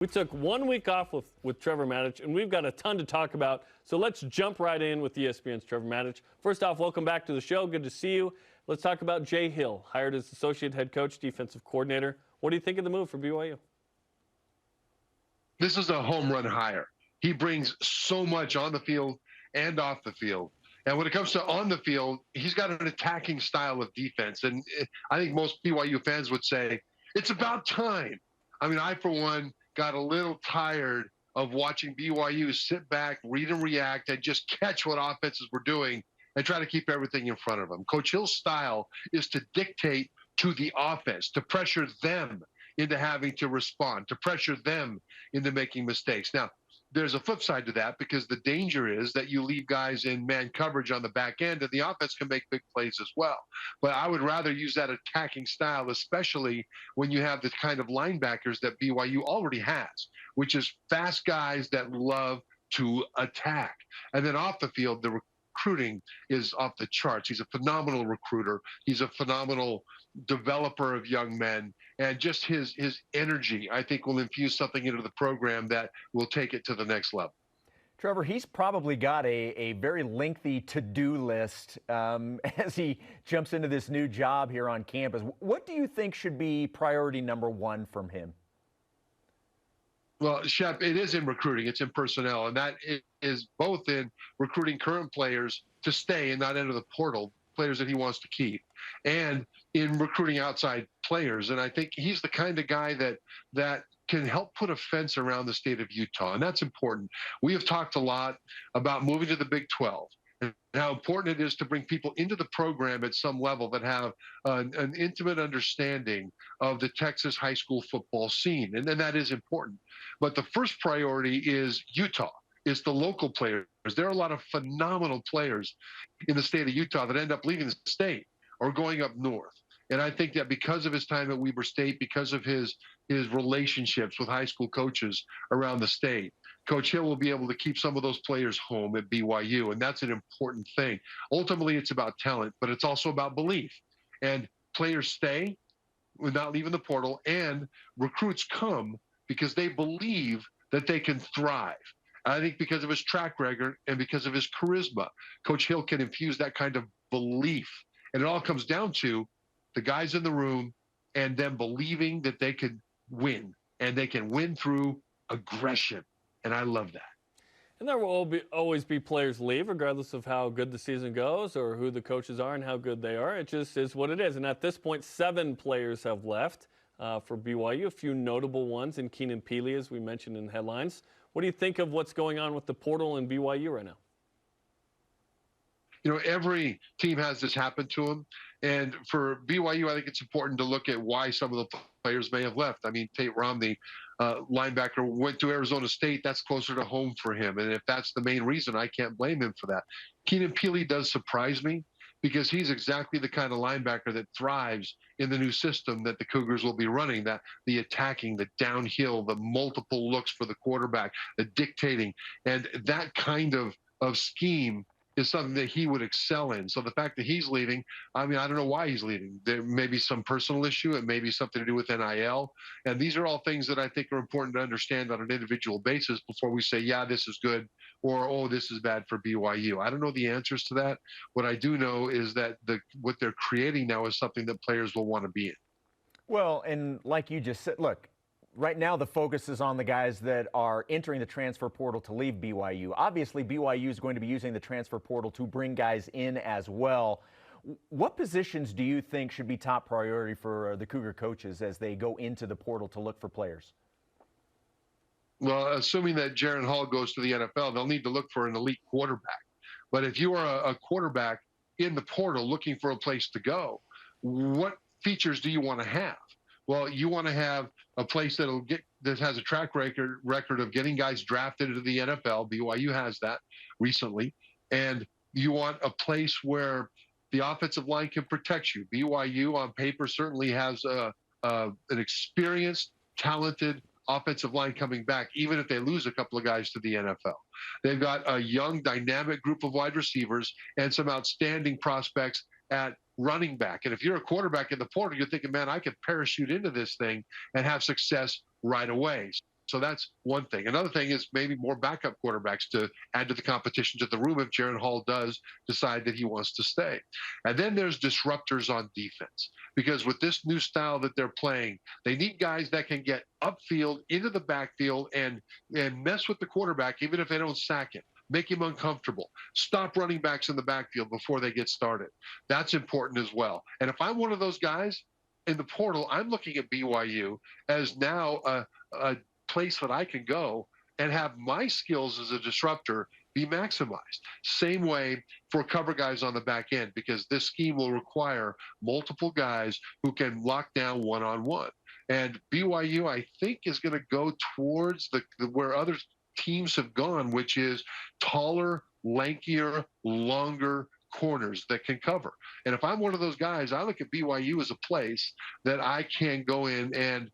We took 1 week off with Trevor Matich, and we've got a ton to talk about. So let's jump right in with ESPN's Trevor Matich. First off, welcome back to the show. Good to see you. Let's talk about Jay Hill, hired as associate head coach, defensive coordinator. What do you think of the move for BYU? This is a home run hire. He brings so much on the field and off the field. And when it comes to on the field, he's got an attacking style of defense. And I think most BYU fans would say, it's about time. I mean, I, for one, got a little tired of watching BYU sit back, read and react, and just catch what offenses were doing and try to keep everything in front of them. Coach Hill's style is to dictate to the offense, to pressure them into having to respond, to pressure them into making mistakes. Now, there's a flip side to that, because the danger is that you leave guys in man coverage on the back end and the offense can make big plays as well. But I would rather use that attacking style, especially when you have the kind of linebackers that BYU already has, which is fast guys that love to attack. And then off the field, the recruiting is off the charts. He's a phenomenal recruiter. He's a phenomenal developer of young men, and just his energy, I think, will infuse something into the program that will take it to the next level. Trevor, he's probably got a very lengthy to-do list as he jumps into this new job here on campus. What do you think should be priority number one from him? Well, Shep, it is in recruiting. It's in personnel, and that is both in recruiting current players to stay and not enter the portal, players that he wants to keep, and in recruiting outside players. And I think he's the kind of guy that can help put a fence around the state of Utah, and that's important. We have talked a lot about moving to the Big 12 and how important it is to bring people into the program at some level that have an intimate understanding of the Texas high school football scene, and then that is important. But the first priority is Utah. Is the local players. There are a lot of phenomenal players in the state of Utah that end up leaving the state or going up north. And I think that because of his time at Weber State, because of his relationships with high school coaches around the state, Coach Hill will be able to keep some of those players home at BYU, and that's an important thing. Ultimately, it's about talent, but it's also about belief. And players stay without leaving the portal, and recruits come because they believe that they can thrive. I think because of his track record and because of his charisma, Coach Hill can infuse that kind of belief. And it all comes down to the guys in the room and them believing that they could win, and they can win through aggression. And I love that. And there will always be players leave, regardless of how good the season goes or who the coaches are and how good they are. It just is what it is. And at this point, 7 players have left for BYU, a few notable ones in Keenan Peely, as we mentioned in headlines. What do you think of what's going on with the portal in BYU right now? You know, every team has this happen to them. And for BYU, I think it's important to look at why some of the players may have left. I mean, Tate Romney, linebacker, went to Arizona State. That's closer to home for him. And if that's the main reason, I can't blame him for that. Keenan Peely does surprise me, because he's exactly the kind of linebacker that thrives in the new system that the Cougars will be running, that the attacking, the downhill, the multiple looks for the quarterback, the dictating. And that kind of scheme is something that he would excel in. So the fact that he's leaving, I mean, I don't know why he's leaving. There may be some personal issue. It may be something to do with NIL. And these are all things that I think are important to understand on an individual basis before we say, yeah, this is good, or, oh, this is bad for BYU. I don't know the answers to that. What I do know is that what they're creating now is something that players will want to be in. Well, and like you just said, look, right now the focus is on the guys that are entering the transfer portal to leave BYU. Obviously, BYU is going to be using the transfer portal to bring guys in as well. What positions do you think should be top priority for the Cougar coaches as they go into the portal to look for players? Well, assuming that Jaron Hall goes to the NFL, they'll need to look for an elite quarterback. But if you are a quarterback in the portal looking for a place to go, what features do you want to have? Well, you want to have a place that has a track record of getting guys drafted into the NFL. BYU has that recently. And you want a place where the offensive line can protect you. BYU on paper certainly has an experienced, talented offensive line coming back, even if they lose a couple of guys to the NFL. They've got a young, dynamic group of wide receivers and some outstanding prospects at running back. And if you're a quarterback in the portal, you're thinking, man, I could parachute into this thing and have success right away. So that's one thing. Another thing is maybe more backup quarterbacks to add to the competition to the room if Jaron Hall does decide that he wants to stay. And then there's disruptors on defense, because with this new style that they're playing, they need guys that can get upfield into the backfield and mess with the quarterback even if they don't sack him. Make him uncomfortable. Stop running backs in the backfield before they get started. That's important as well. And if I'm one of those guys in the portal, I'm looking at BYU as now a place that I can go and have my skills as a disruptor be maximized. Same way for cover guys on the back end, because this scheme will require multiple guys who can lock down one-on-one. And BYU, I think, is going to go towards where other teams have gone, which is taller, lankier, longer corners that can cover. And if I'm one of those guys, I look at BYU as a place that I can go in and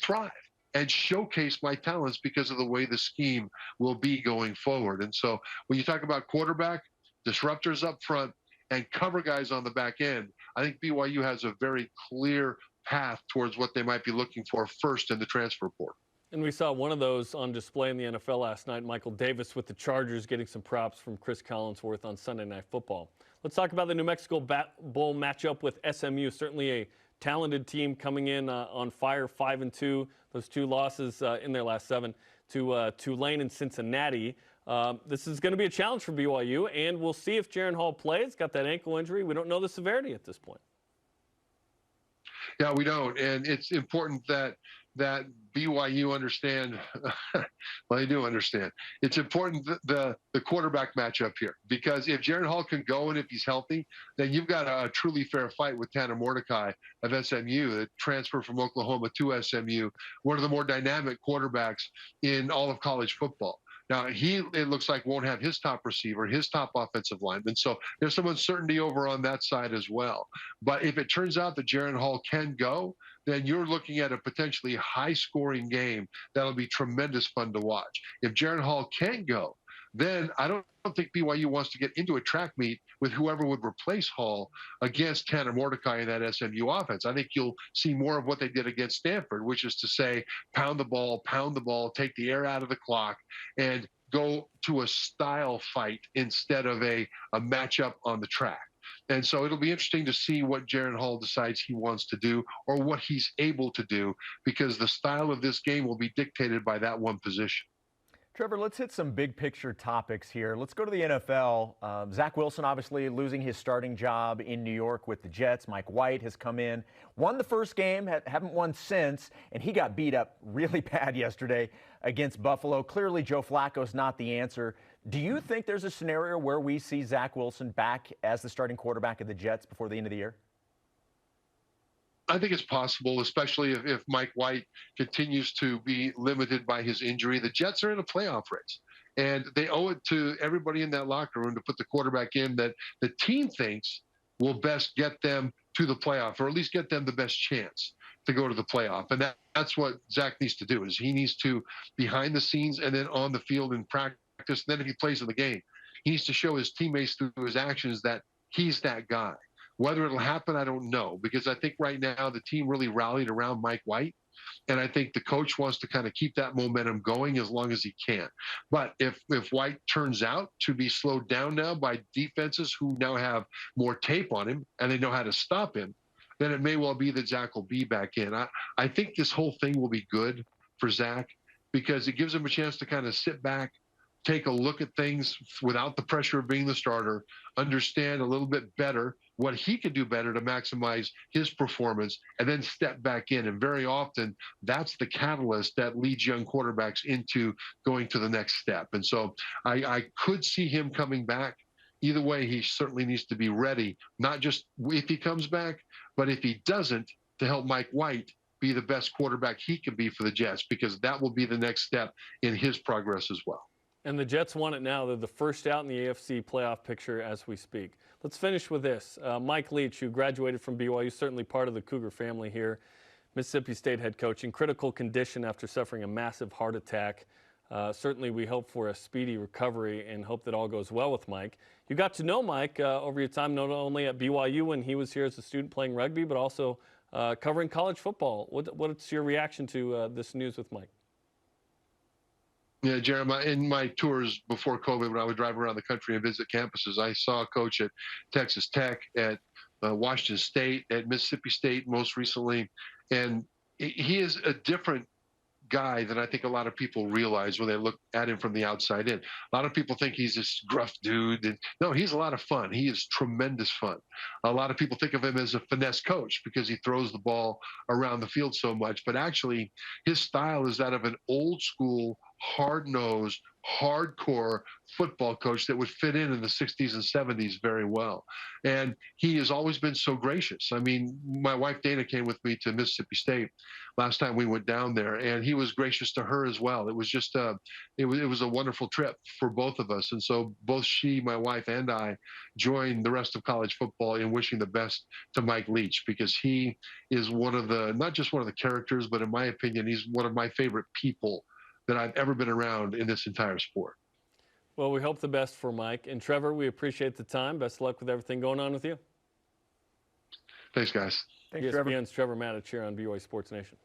thrive and showcase my talents because of the way the scheme will be going forward. And so when you talk about quarterback, disruptors up front, and cover guys on the back end, I think BYU has a very clear path towards what they might be looking for first in the transfer portal. And we saw one of those on display in the NFL last night, Michael Davis with the Chargers getting some props from Chris Collinsworth on Sunday Night Football. Let's talk about the New Mexico Bowl matchup with SMU. Certainly a talented team coming in on fire, 5-2. Those two losses in their last 7 to Tulane and Cincinnati. This is going to be a challenge for BYU, and we'll see if Jaron Hall plays. Got that ankle injury. We don't know the severity at this point. Yeah, we don't, and it's important that BYU understand. Well, they do understand. It's important the quarterback matchup here, because if Jaron Hall can go and if he's healthy, then you've got a truly fair fight with Tanner Mordecai of SMU, that transfer from Oklahoma to SMU, one of the more dynamic quarterbacks in all of college football. Now, it looks like, won't have his top receiver, his top offensive lineman. So there's some uncertainty over on that side as well. But if it turns out that Jaron Hall can go, then you're looking at a potentially high-scoring game that'll be tremendous fun to watch. If Jaron Hall can't go, then I don't think BYU wants to get into a track meet with whoever would replace Hall against Tanner Mordecai in that SMU offense. I think you'll see more of what they did against Stanford, which is to say, pound the ball, take the air out of the clock, and go to a style fight instead of a matchup on the track. And so it'll be interesting to see what Jaron Hall decides he wants to do, or what he's able to do, because the style of this game will be dictated by that one position. Trevor, let's hit some big picture topics here. Let's go to the NFL. Zach Wilson obviously losing his starting job in New York with the Jets. Mike White has come in, won the first game, haven't won since, and he got beat up really bad yesterday against Buffalo. Clearly, Joe Flacco's not the answer. Do you think there's a scenario where we see Zach Wilson back as the starting quarterback of the Jets before the end of the year? I think it's possible, especially if Mike White continues to be limited by his injury. The Jets are in a playoff race, and they owe it to everybody in that locker room to put the quarterback in that the team thinks will best get them to the playoff, or at least get them the best chance to go to the playoff. And that's what Zach needs to do, is he needs to, behind the scenes and then on the field in practice, and then if he plays in the game, he needs to show his teammates through his actions that he's that guy. Whether it'll happen, I don't know, because I think right now the team really rallied around Mike White, and I think the coach wants to kind of keep that momentum going as long as he can. But if White turns out to be slowed down now by defenses who now have more tape on him and they know how to stop him, then it may well be that Zach will be back in. I think this whole thing will be good for Zach, because it gives him a chance to kind of sit back, take a look at things without the pressure of being the starter, understand a little bit better what he could do better to maximize his performance, and then step back in. And very often, that's the catalyst that leads young quarterbacks into going to the next step. And so I could see him coming back. Either way, he certainly needs to be ready, not just if he comes back, but if he doesn't, to help Mike White be the best quarterback he can be for the Jets, because that will be the next step in his progress as well. And the Jets want it now. They're the first out in the AFC playoff picture as we speak. Let's finish with this. Mike Leach, who graduated from BYU, certainly part of the Cougar family here, Mississippi State head coach, in critical condition after suffering a massive heart attack. Certainly we hope for a speedy recovery and hope that all goes well with Mike. You got to know Mike over your time not only at BYU when he was here as a student playing rugby, but also covering college football. What's your reaction to this news with Mike? Yeah, Jeremiah, in my tours before COVID, when I would drive around the country and visit campuses, I saw a coach at Texas Tech, at Washington State, at Mississippi State most recently. And he is a different guy than I think a lot of people realize when they look at him from the outside in. A lot of people think he's this gruff dude. And no, he's a lot of fun. He is tremendous fun. A lot of people think of him as a finesse coach because he throws the ball around the field so much. But actually, his style is that of an old school, hard-nosed, hardcore football coach that would fit in the 60s and 70s very well. And he has always been so gracious. I mean, my wife Dana came with me to Mississippi State last time we went down there, and he was gracious to her as well. It was just it was a wonderful trip for both of us. And so both she, my wife, and I joined the rest of college football in wishing the best to Mike Leach, because he is one of the, not just one of the characters, but in my opinion, he's one of my favorite people that I've ever been around in this entire sport. Well, we hope the best for Mike. And Trevor, we appreciate the time. Best of luck with everything going on with you. Thanks, guys. Thanks, Trevor. ESPN's Trevor Matich here on BYU Sports Nation.